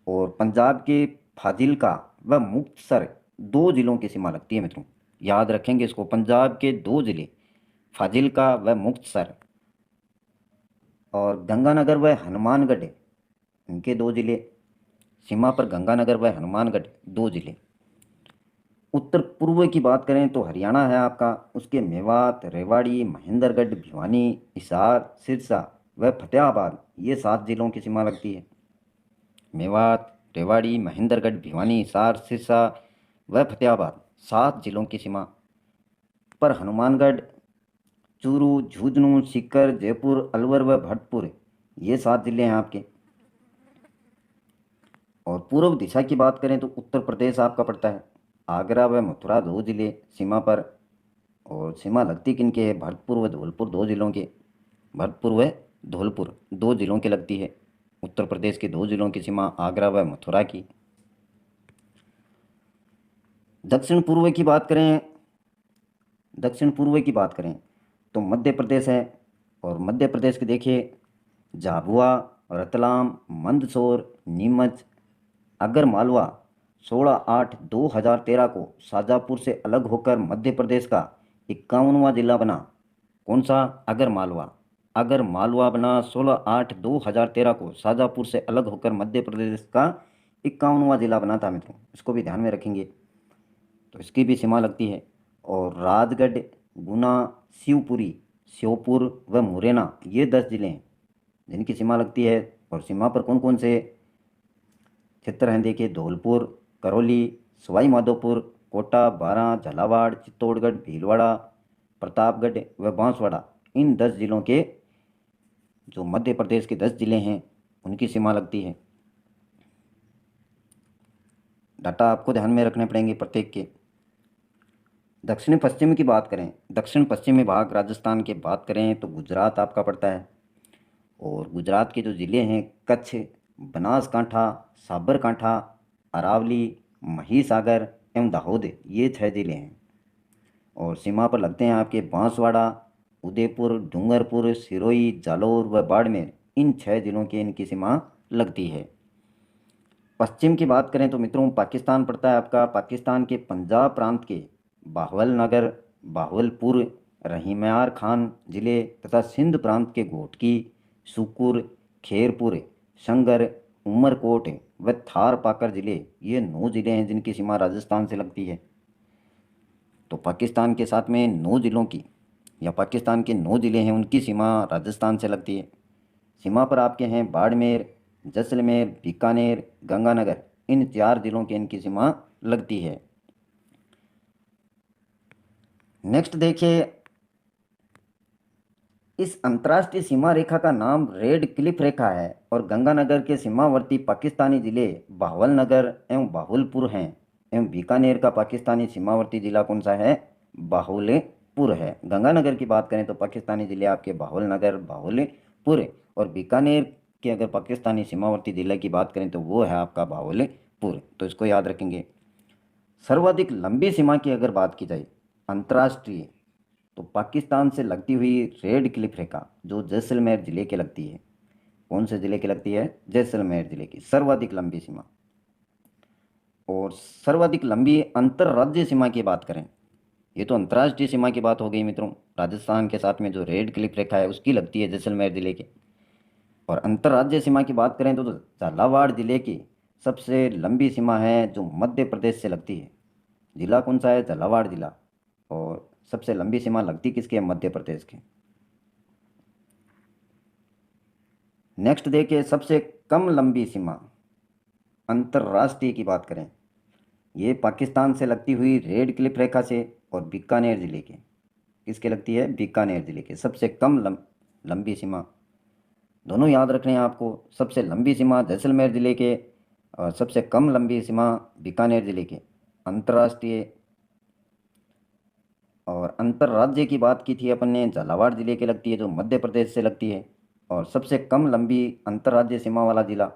और पंजाब के फाजिल्का व मुक्तसर दो जिलों की सीमा लगती है मित्रों। याद रखेंगे इसको, पंजाब के दो जिले फाजिल्का व मुक्तसर, और गंगानगर व हनुमानगढ़ इनके दो जिले सीमा पर, गंगानगर व हनुमानगढ़ दो जिले। उत्तर पूर्व की बात करें तो हरियाणा है आपका, उसके मेवात, रेवाड़ी, महेंद्रगढ़, भिवानी, हिसार, सिरसा व फतेहाबाद ये 7 जिलों की सीमा लगती है। मेवात, रेवाड़ी, महेंद्रगढ़, भिवानी, हिसार, सिरसा व फतेहाबाद 7 जिलों की सीमा पर हनुमानगढ़, चूरू, झुंझुनू, सीकर, जयपुर, अलवर व भरतपुर ये 7 जिले हैं आपके। और पूर्व दिशा की बात करें तो उत्तर प्रदेश आपका पड़ता है, आगरा व मथुरा दो जिले सीमा पर। और सीमा लगती किनके है, भरतपुर व धौलपुर दो जिलों के, भरतपुर व धौलपुर दो जिलों की लगती है। उत्तर प्रदेश के दो जिलों की सीमा आगरा व मथुरा की। दक्षिण पूर्व की बात करें, दक्षिण पूर्व की बात करें तो मध्य प्रदेश है, और मध्य प्रदेश के देखिए झाबुआ, रतलाम, मंदसौर, नीमच, अगर मालवा 16/8/2013 को शाजापुर से अलग होकर मध्य प्रदेश का 51वां जिला बना। कौन सा, अगर मालवा। अगर मालवा बना 16/8/2013 को शाजापुर से अलग होकर मध्य प्रदेश का 51वां जिला बना था मित्रों। इसको भी ध्यान में रखेंगे। तो इसकी भी सीमा लगती है। और राजगढ़, गुना, शिवपुरी, श्योपुर व मुरैना ये 10 जिले हैं जिनकी सीमा लगती है। और सीमा पर कौन कौन से क्षेत्र हैं देखिए, धौलपुर, करौली, सवाई माधोपुर, कोटा, बारां, झालावाड़, चित्तौड़गढ़, भीलवाड़ा, प्रतापगढ़ व बांसवाड़ा इन 10 जिलों के, जो मध्य प्रदेश के 10 जिले हैं उनकी सीमा लगती है। डाटा आपको ध्यान में रखने पड़ेंगे प्रत्येक के। दक्षिण पश्चिम की बात करें, दक्षिण पश्चिमी भाग राजस्थान के बात करें तो गुजरात आपका पड़ता है। और गुजरात के जो ज़िले हैं कच्छ, बनासकांठा, साबरकांठा, अरावली, महिसागर एवं दाहोद ये 6 ज़िले हैं। और सीमा पर लगते हैं आपके बांसवाड़ा, उदयपुर, डूंगरपुर, सिरोही, जालौर व बाड़मेर इन 6 ज़िलों की इनकी सीमा लगती है। पश्चिम की बात करें तो मित्रों पाकिस्तान पड़ता है आपका। पाकिस्तान के पंजाब प्रांत के बाहवलनगर, बाहवलपुर, रहीमयार खान ज़िले तथा सिंध प्रांत के घोटकी, सुकुर, खेरपुर, संगर, उमरकोट व थार पाकर ज़िले ये 9 ज़िले हैं जिनकी सीमा राजस्थान से लगती है। तो पाकिस्तान के साथ में 9 ज़िलों की, या पाकिस्तान के 9 ज़िले हैं उनकी सीमा राजस्थान से लगती है। सीमा पर आपके हैं बाड़मेर, जैसलमेर, बीकानेर, गंगानगर इन 4 ज़िलों की इनकी सीमा लगती है। नेक्स्ट देखिए, इस अंतर्राष्ट्रीय सीमा रेखा का नाम रेड क्लिफ रेखा है और गंगानगर के सीमावर्ती पाकिस्तानी जिले बावलनगर एवं बाहुलपुर हैं। एवं बीकानेर का पाकिस्तानी सीमावर्ती जिला कौन सा है, बाहुलपुर है। गंगानगर की बात करें तो पाकिस्तानी जिले आपके बाहुलनगर, बाहुलपुर, और बीकानेर के अगर पाकिस्तानी सीमावर्ती जिले की बात करें तो वो है आपका बाहुलपुर। तो इसको याद रखेंगे। सर्वाधिक लंबी सीमा की अगर बात की जाए अंतर्राष्ट्रीय, तो पाकिस्तान से लगती हुई रेड क्लिफ रेखा जो जैसलमेर ज़िले के लगती है, कौन से ज़िले की लगती है? जैसलमेर ज़िले की सर्वाधिक लंबी सीमा। और सर्वाधिक लंबी अंतर्राज्यीय सीमा की बात करें, ये तो अंतर्राष्ट्रीय सीमा की बात हो गई मित्रों, राजस्थान के साथ में जो रेड क्लिफ रेखा है उसकी लगती है जैसलमेर ज़िले के। और अंतर्राज्यीय सीमा की बात करें तो झालावाड़ ज़िले की सबसे लंबी सीमा है जो मध्य प्रदेश से लगती है। ज़िला कौन सा है? झालावाड़ ज़िला। और सबसे लंबी सीमा लगती किसकी है? मध्य प्रदेश की। नेक्स्ट देखिए, सबसे कम लंबी सीमा अंतर्राष्ट्रीय की बात करें, ये पाकिस्तान से लगती हुई रेड क्लिफ रेखा से और बीकानेर ज़िले के, किसके लगती है? बीकानेर ज़िले के। सबसे कम लंबी सीमा, दोनों याद रखने हैं आपको, सबसे लंबी सीमा जैसलमेर ज़िले के और सबसे कम लंबी सीमा बीकानेर ज़िले के। अंतर्राष्ट्रीय और अंतर्राज्य की बात की थी अपन ने, झालावाड़ ज़िले की लगती है जो मध्य प्रदेश से लगती है। और सबसे कम लंबी अंतर्राज्यीय सीमा वाला ज़िला,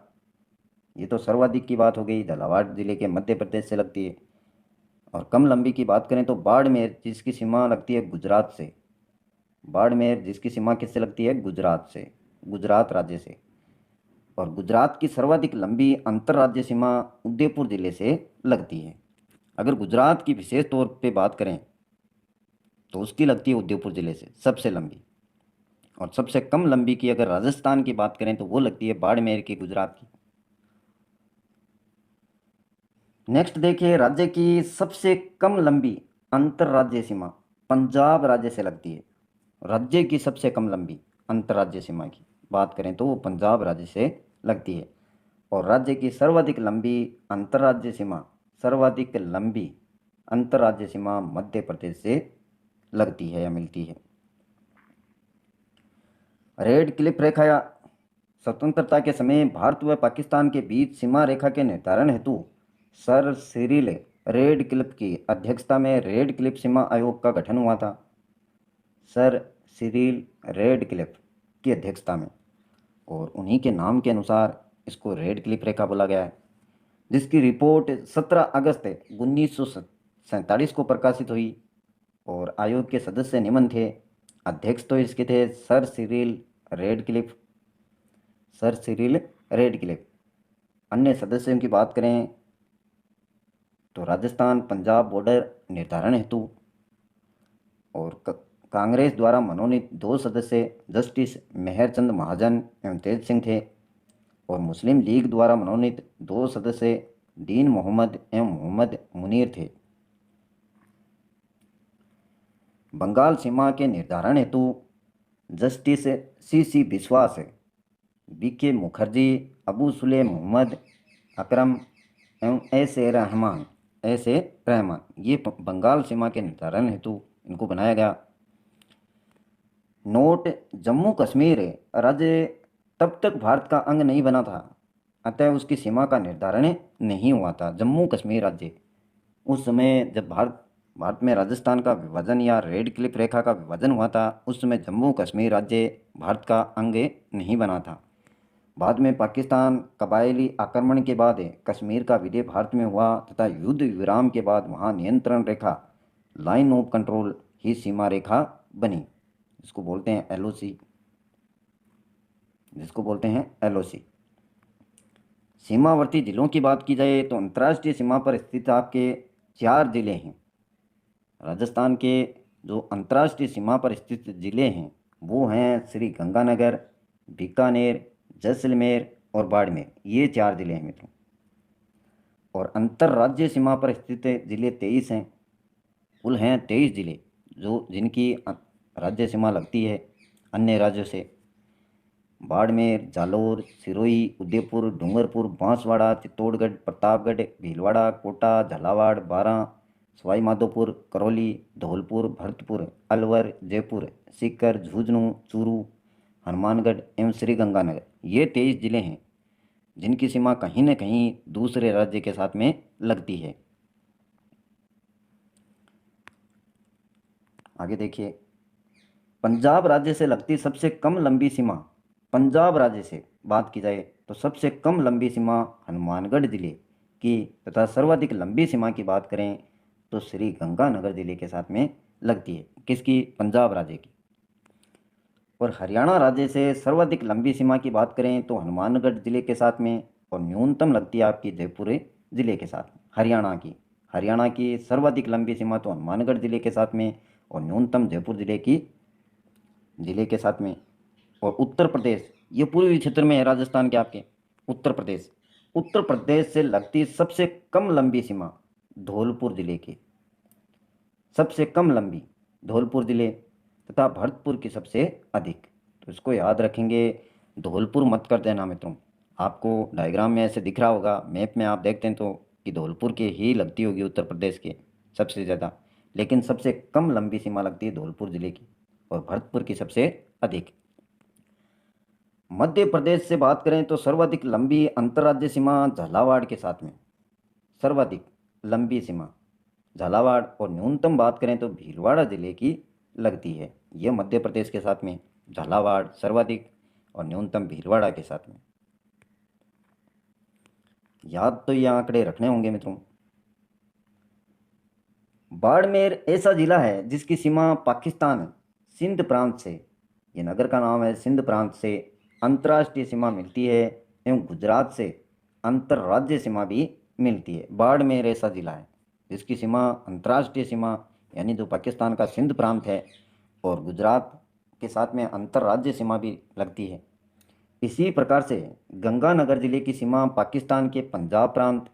ये तो सर्वाधिक की बात हो गई, झालावाड़ ज़िले के मध्य प्रदेश से लगती है। और कम लंबी की बात करें तो बाड़मेर, जिसकी सीमा लगती है गुजरात से। बाड़मेर जिसकी सीमा किससे लगती है? गुजरात से, गुजरात राज्य से। और गुजरात की सर्वाधिक लंबी अंतर्राज्यीय सीमा उदयपुर ज़िले से लगती है। अगर गुजरात की विशेष तौर पे बात करें तो उसकी लगती है उदयपुर ज़िले से सबसे लंबी। और सबसे कम लंबी की अगर राजस्थान की बात करें तो वो लगती है बाड़मेर की, गुजरात की। नेक्स्ट देखिए, राज्य की सबसे कम लंबी अंतर्राज्यीय सीमा पंजाब राज्य से लगती है। राज्य की सबसे कम लंबी अंतर्राज्यीय सीमा की बात करें तो वो पंजाब राज्य से लगती है। और राज्य की सर्वाधिक लंबी अंतर्राज्यीय सीमा, सर्वाधिक लंबी अंतर्राज्यीय सीमा मध्य प्रदेश से लगती है या मिलती है। रेड क्लिफ रेखा या स्वतंत्रता के समय भारत व पाकिस्तान के बीच सीमा रेखा के निर्धारण हेतु सर सिरिल रेड क्लिफ की अध्यक्षता में रेड क्लिफ सीमा आयोग का गठन हुआ था। सर सिरिल रेड क्लिफ की अध्यक्षता में, और उन्हीं के नाम के अनुसार इसको रेड क्लिफ रेखा बोला गया है, जिसकी रिपोर्ट 17 अगस्त 1947 को प्रकाशित हुई। और आयोग के सदस्य निम्न थे। अध्यक्ष तो इसके थे sir Cyril red Cliff, sir Cyril red Cliff. अन्य सदस्यों की बात करें तो राजस्थान पंजाब बॉर्डर निर्धारण हेतु और कांग्रेस द्वारा मनोनीत 2 सदस्य जस्टिस मेहरचंद महाजन एवं तेज सिंह थे। और मुस्लिम लीग द्वारा मनोनीत 2 सदस्य दीन मोहम्मद एवं मोहम्मद मुनीर थे। बंगाल सीमा के निर्धारण हेतु जस्टिस सी बिस्वास, बीके मुखर्जी, अबू सुले मोहम्मद अकरम एवं ऐसे रहमान ये बंगाल सीमा के निर्धारण हेतु इनको बनाया गया। नोट, जम्मू कश्मीर राज्य तब तक भारत का अंग नहीं बना था, अतः उसकी सीमा का निर्धारण नहीं हुआ था। जम्मू कश्मीर राज्य उस समय जब भारत में राजस्थान का विभाजन या रेड क्लिफ रेखा का विभाजन हुआ था, उस समय जम्मू कश्मीर राज्य भारत का अंग नहीं बना था। बाद में पाकिस्तान कबायली आक्रमण के बाद कश्मीर का विलय भारत में हुआ तथा युद्ध विराम के बाद वहाँ नियंत्रण रेखा, लाइन ऑफ कंट्रोल ही सीमा रेखा बनी, जिसको बोलते हैं एलओसी, सीमावर्ती जिलों की बात की जाए तो अंतर्राष्ट्रीय सीमा पर स्थित आपके 4 जिले हैं। राजस्थान के जो अंतर्राष्ट्रीय सीमा पर स्थित जिले हैं वो हैं श्री गंगानगर, बीकानेर, जैसलमेर और बाड़मेर, ये 4 जिले हैं मित्रों। और अंतर्राज्यीय सीमा पर स्थित जिले 23 हैं। कुल हैं 23 जिले जो जिनकी राज्य सीमा लगती है अन्य राज्यों से। बाड़मेर, जालौर, सिरोही, उदयपुर, डूंगरपुर, बांसवाड़ा, चित्तौड़गढ़, प्रतापगढ़, भीलवाड़ा, कोटा, झालावाड़, बारां, सवाई माधोपुर, करौली, धौलपुर, भरतपुर, अलवर, जयपुर, सीकर, झुंझुनू, चूरू, हनुमानगढ़ एवं श्रीगंगानगर, ये 23 जिले हैं जिनकी सीमा कहीं न कहीं दूसरे राज्य के साथ में लगती है। आगे देखिए, पंजाब राज्य से लगती सबसे कम लंबी सीमा, पंजाब राज्य से बात की जाए तो सबसे कम लंबी सीमा हनुमानगढ़ जिले की तथा सर्वाधिक लंबी सीमा की बात करें तो श्री गंगानगर जिले के साथ में लगती है। किसकी? पंजाब राज्य की। और हरियाणा राज्य से सर्वाधिक लंबी सीमा की बात करें तो हनुमानगढ़ जिले के साथ में, और न्यूनतम लगती है आपकी जयपुर जिले के साथ में। हरियाणा की सर्वाधिक लंबी सीमा तो हनुमानगढ़ जिले के साथ में, और न्यूनतम जयपुर जिले के साथ में। और उत्तर प्रदेश, ये पूर्वी क्षेत्र में है राजस्थान के आपके। उत्तर प्रदेश से लगती सबसे कम लंबी सीमा धौलपुर जिले की, सबसे कम लंबी धौलपुर जिले, तथा भरतपुर की सबसे अधिक। तो इसको याद रखेंगे, धौलपुर मत कर देना मित्रों। आपको डायग्राम में ऐसे दिख रहा होगा, मैप में आप देखते हैं तो, कि धौलपुर की ही लगती होगी उत्तर प्रदेश की सबसे ज़्यादा, लेकिन सबसे कम लंबी सीमा लगती है धौलपुर जिले की, और भरतपुर की सबसे अधिक। मध्य प्रदेश से बात करें तो सर्वाधिक लंबी अंतर्राज्यीय सीमा झालावाड़ के साथ में, सर्वाधिक लंबी सीमा झालावाड़। और न्यूनतम बात करें तो भीलवाड़ा जिले की लगती है। यह मध्य प्रदेश के साथ में झालावाड़ सर्वाधिक, और न्यूनतम भीलवाड़ा के साथ में। याद तो ये आंकड़े रखने होंगे मित्रों। बाड़मेर ऐसा जिला है जिसकी सीमा पाकिस्तान सिंध प्रांत से, ये नगर का नाम है, सिंध प्रांत से अंतर्राष्ट्रीय सीमा मिलती है, एवं गुजरात से अंतर्राज्यीय सीमा भी मिलती है। बाड़मेर ऐसा जिला है जिसकी सीमा अंतर्राष्ट्रीय सीमा, यानी जो पाकिस्तान का सिंध प्रांत है, और गुजरात के साथ में अंतर्राज्यीय सीमा भी लगती है। इसी प्रकार से गंगानगर जिले की सीमा पाकिस्तान के पंजाब प्रांत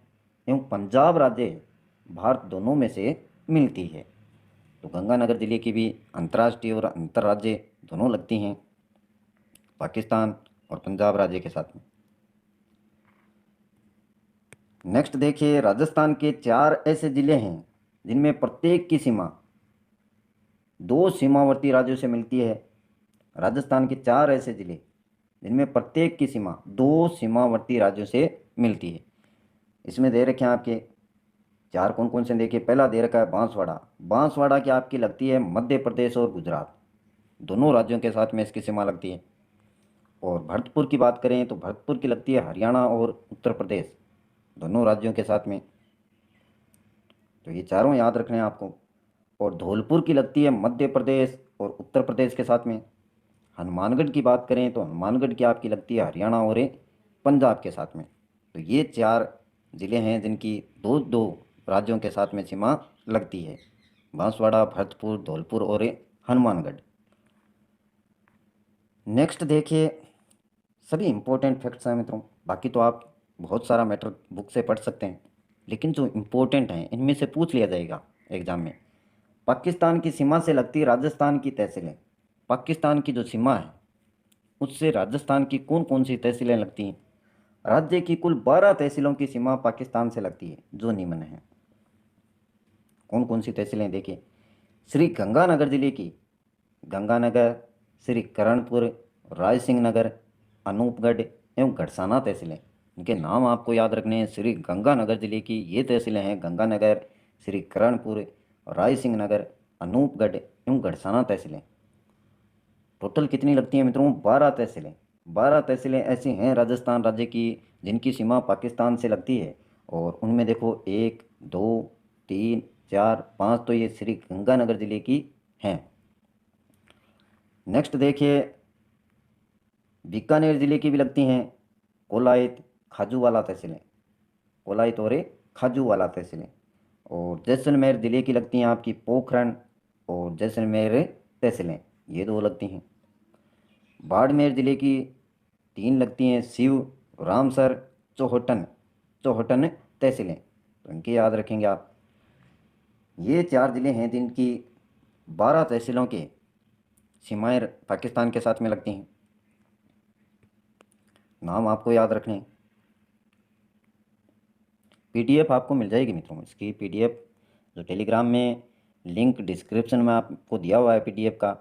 एवं पंजाब राज्य, भारत दोनों में से मिलती है। तो गंगानगर जिले की भी अंतर्राष्ट्रीय और अंतर्राज्य दोनों लगती हैं, पाकिस्तान और पंजाब राज्य के साथ में। नेक्स्ट देखिए, राजस्थान के 4 ऐसे जिले हैं जिनमें प्रत्येक की सीमा 2 सीमावर्ती राज्यों से मिलती है। राजस्थान के 4 ऐसे जिले जिनमें प्रत्येक की सीमा 2 सीमावर्ती राज्यों से मिलती है। इसमें दे रखे हैं आपके 4 कौन कौन से, देखिए पहला दे रखा है बांसवाड़ा। बांसवाड़ा की आपकी लगती है मध्य प्रदेश और गुजरात दोनों राज्यों के साथ में इसकी सीमा लगती है। और भरतपुर की बात करें तो भरतपुर की लगती है हरियाणा और उत्तर प्रदेश दोनों राज्यों के साथ में। तो ये चारों याद रखने हैं आपको। और धौलपुर की लगती है मध्य प्रदेश और उत्तर प्रदेश के साथ में। हनुमानगढ़ की बात करें तो हनुमानगढ़ की आपकी लगती है हरियाणा और पंजाब के साथ में। तो ये 4 ज़िले हैं जिनकी दो दो राज्यों के साथ में सीमा लगती है, बांसवाड़ा, भरतपुर, धौलपुर और हनुमानगढ़। नेक्स्ट देखिए, सभी इम्पोर्टेंट फैक्ट्स हैं मित्रों। बाकी तो आप बहुत सारा मैटर बुक से पढ़ सकते हैं, लेकिन जो इम्पोर्टेंट हैं इनमें से पूछ लिया जाएगा एग्जाम में। पाकिस्तान की सीमा से लगती है राजस्थान की तहसीलें। पाकिस्तान की जो सीमा है उससे राजस्थान की कौन कौन सी तहसीलें लगती हैं? राज्य की कुल 12 तहसीलों की सीमा पाकिस्तान से लगती है, जो निम्न है। कौन कौन सी तहसीलें देखिए, श्री गंगानगर जिले की गंगानगर, श्री करणपुर, राय सिंह नगर, अनूपगढ़ एवं गढ़साना तहसीलें, इनके नाम आपको याद रखने हैं। श्री गंगानगर जिले की ये तहसीलें हैं गंगानगर, श्री करणपुर, राय सिंह नगर, अनूपगढ़ एवं गढ़साना तहसीलें। टोटल कितनी लगती हैं मित्रों? 12 तहसीलें। 12 तहसीलें ऐसी हैं राजस्थान राज्य की जिनकी सीमा पाकिस्तान से लगती है। और उनमें देखो 1 2 3 4 5, तो ये श्री गंगानगर जिले की हैं। नेक्स्ट देखिए, बीकानेर जिले की भी लगती हैं कोलायत, खाजूवाला तहसीलें, कोलायत और खाजूवाला तहसीलें। और जैसलमेर जिले की लगती हैं आपकी पोखरण और जैसलमेर तहसीलें, ये 2 लगती हैं। बाड़मेर जिले की 3 लगती हैं, शिव, रामसर, चौहटन, चौहटन तहसीलें, तो इनके याद रखेंगे आप। ये 4 ज़िले हैं जिनकी 12 तहसीलों की सीमाएँ पाकिस्तान के साथ में लगती हैं। नाम आपको याद रखने हैं। पीडीएफ आपको मिल जाएगी मित्रों, इसकी पीडीएफ जो टेलीग्राम में लिंक डिस्क्रिप्शन में आपको दिया हुआ है पीडीएफ का,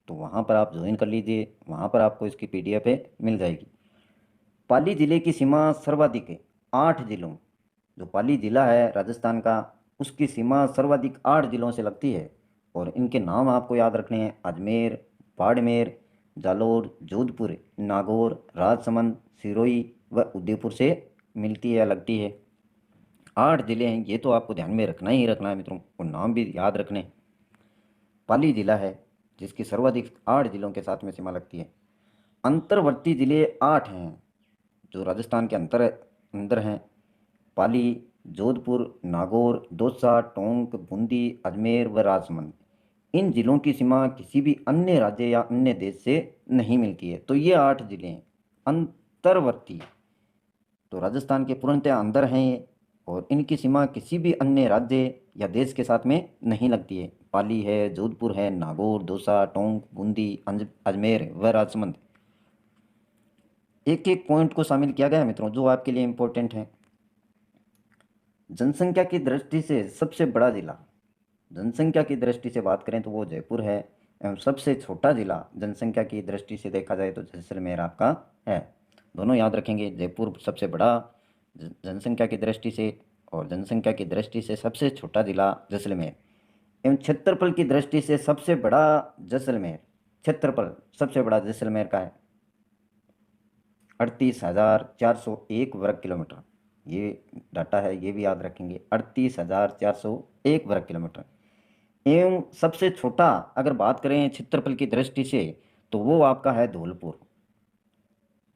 तो वहाँ पर आप ज्वाइन कर लीजिए, वहाँ पर आपको इसकी पीडीएफ मिल जाएगी। पाली जिले की सीमा सर्वाधिक है 8 जिलों, जो पाली जिला है राजस्थान का, उसकी सीमा सर्वाधिक 8 जिलों से लगती है। और इनके नाम आपको याद रखने हैं, अजमेर, बाड़मेर, जालोर, जोधपुर, नागौर, राजसमंद, सिरोही व उदयपुर से मिलती है या लगती है। 8 जिले हैं, ये तो आपको ध्यान में रखना ही रखना है मित्रों, और नाम भी याद रखने हैं। पाली जिला है, जिसकी सर्वाधिक 8 जिलों के साथ में सीमा लगती है। अंतर्वर्ती जिले 8 हैं जो राजस्थान के अंदर हैं। पाली, जोधपुर, नागौर, दौसा, टोंक, बूंदी, अजमेर व राजसमंद। इन जिलों की सीमा किसी भी अन्य राज्य या अन्य देश से नहीं मिलती है। तो ये 8 जिले हैं अंतर्वर्ती, तो राजस्थान के पूर्णतः अंदर हैं ये, और इनकी सीमा किसी भी अन्य राज्य या देश के साथ में नहीं लगती है। पाली है, जोधपुर है, नागौर, दौसा, टोंक, बूंदी, अजमेर व राजसमंद। एक एक पॉइंट को शामिल किया गया है मित्रों, जो आपके लिए इंपॉर्टेंट है। जनसंख्या की दृष्टि से सबसे बड़ा जिला, जनसंख्या की दृष्टि से बात करें तो वो जयपुर है, एवं सबसे छोटा जिला जनसंख्या की दृष्टि से देखा जाए तो जैसलमेर आपका है। दोनों याद रखेंगे, जयपुर सबसे बड़ा जनसंख्या की दृष्टि से, और जनसंख्या की दृष्टि से सबसे छोटा जिला जैसलमेर। एवं क्षेत्रफल की दृष्टि से सबसे बड़ा जैसलमेर, क्षेत्रफल सबसे बड़ा जैसलमेर का है 38,401 वर्ग किलोमीटर। ये डाटा है, ये भी याद रखेंगे, 38,401 वर्ग किलोमीटर। एवं सबसे छोटा अगर बात करें क्षेत्रफल की दृष्टि से तो वो आपका है धौलपुर,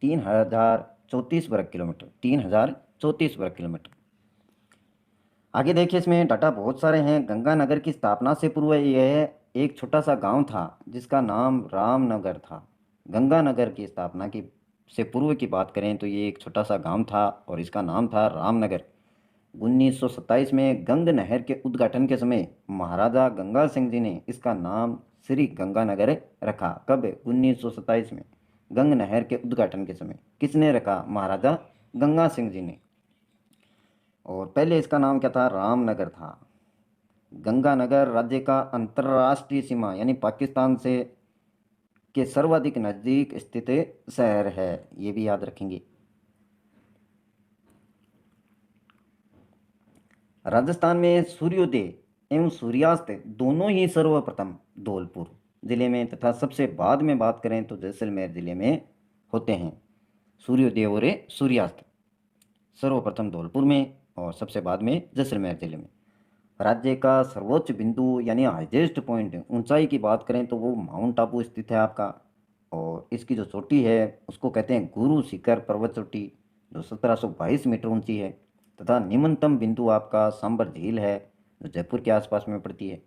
3,034 वर्ग किलोमीटर, 3,034 वर्ग किलोमीटर। आगे देखिए, इसमें डाटा बहुत सारे हैं। गंगानगर की स्थापना से पूर्व यह एक छोटा सा गांव था जिसका नाम रामनगर था। गंगानगर की स्थापना की से पूर्व की बात करें तो ये एक छोटा सा गांव था और इसका नाम था रामनगर। 1927 में गंग नहर के उद्घाटन के समय महाराजा गंगा सिंह जी ने इसका नाम श्री गंगानगर रखा। कब? 1927 में गंग नहर के उद्घाटन के समय किसने रखा? महाराजा गंगा सिंह जी ने। और पहले इसका नाम क्या था? रामनगर था। गंगानगर राज्य का अंतर्राष्ट्रीय सीमा यानी पाकिस्तान से के सर्वाधिक नज़दीक स्थित शहर है, ये भी याद रखेंगे। राजस्थान में सूर्योदय एवं सूर्यास्त दोनों ही सर्वप्रथम धौलपुर जिले में तथा सबसे बाद में बात करें तो जैसलमेर जिले में होते हैं। सूर्योदय और सूर्यास्त सर्वप्रथम धौलपुर में और सबसे बाद में जैसलमेर जिले में। राज्य का सर्वोच्च बिंदु यानी हाईएस्ट पॉइंट, ऊंचाई की बात करें तो वो माउंट आबू स्थित है आपका, और इसकी जो चोटी है उसको कहते हैं गुरु शिखर पर्वत चोटी, जो 1722 मीटर ऊंची है। तथा निम्नतम बिंदु आपका सांबर झील है, जो जयपुर के आसपास में पड़ती है,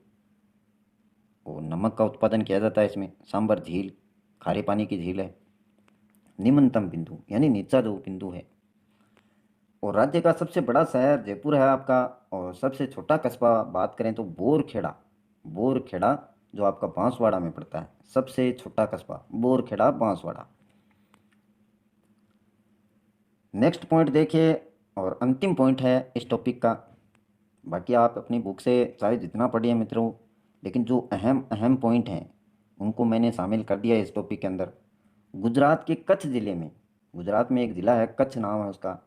और नमक का उत्पादन किया जाता है इसमें। सांबर झील खारे पानी की झील है। निम्नतम बिंदु यानी नीचा जो बिंदु है। और राज्य का सबसे बड़ा शहर जयपुर है आपका, और सबसे छोटा कस्बा बात करें तो बोरखेड़ा, बोरखेड़ा जो आपका बांसवाड़ा में पड़ता है। सबसे छोटा कस्बा बोरखेड़ा, बांसवाड़ा। नेक्स्ट पॉइंट देखिए, और अंतिम पॉइंट है इस टॉपिक का। बाकी आप अपनी बुक से चाहे जितना पढ़िए मित्रों, लेकिन जो अहम अहम पॉइंट हैं उनको मैंने शामिल कर दिया इस टॉपिक के अंदर। गुजरात के कच्छ ज़िले में, गुजरात में एक ज़िला है, कच्छ नाम है उसका,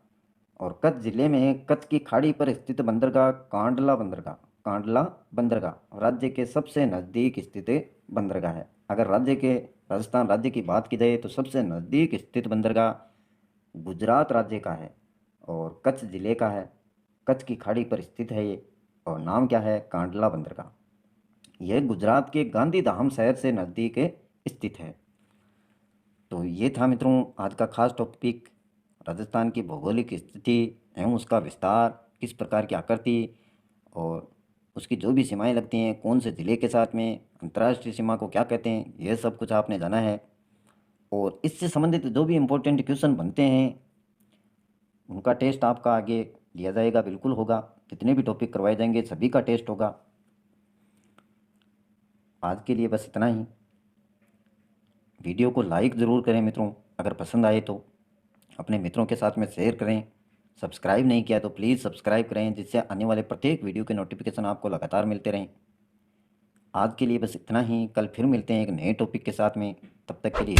और कच्छ ज़िले में कच्छ की खाड़ी पर स्थित बंदरगाह कांडला बंदरगाह, कांडला बंदरगाह राज्य के सबसे नज़दीक स्थित बंदरगाह है। अगर राज्य के राजस्थान राज्य की बात की जाए तो सबसे नज़दीक स्थित बंदरगाह गुजरात राज्य का है और कच्छ ज़िले का है। कच्छ की खाड़ी पर स्थित है ये, और नाम क्या है? कांडला बंदरगाह। यह गुजरात के गांधीधाम शहर से नज़दीक स्थित है। तो ये था मित्रों आज का खास टॉपिक, राजस्थान की भौगोलिक स्थिति एवं उसका विस्तार, किस प्रकार की आकृति और उसकी जो भी सीमाएं लगती हैं, कौन से ज़िले के साथ में, अंतर्राष्ट्रीय सीमा को क्या कहते हैं, यह सब कुछ आपने जाना है। और इससे संबंधित जो भी इम्पोर्टेंट क्वेश्चन बनते हैं उनका टेस्ट आपका आगे लिया जाएगा, बिल्कुल होगा। जितने भी टॉपिक करवाए जाएंगे सभी का टेस्ट होगा। आज के लिए बस इतना ही। वीडियो को लाइक ज़रूर करें मित्रों, अगर पसंद आए तो अपने मित्रों के साथ में शेयर करें। सब्सक्राइब नहीं किया तो प्लीज़ सब्सक्राइब करें, जिससे आने वाले प्रत्येक वीडियो के नोटिफिकेशन आपको लगातार मिलते रहें। आज के लिए बस इतना ही, कल फिर मिलते हैं एक नए टॉपिक के साथ में। तब तक के लिए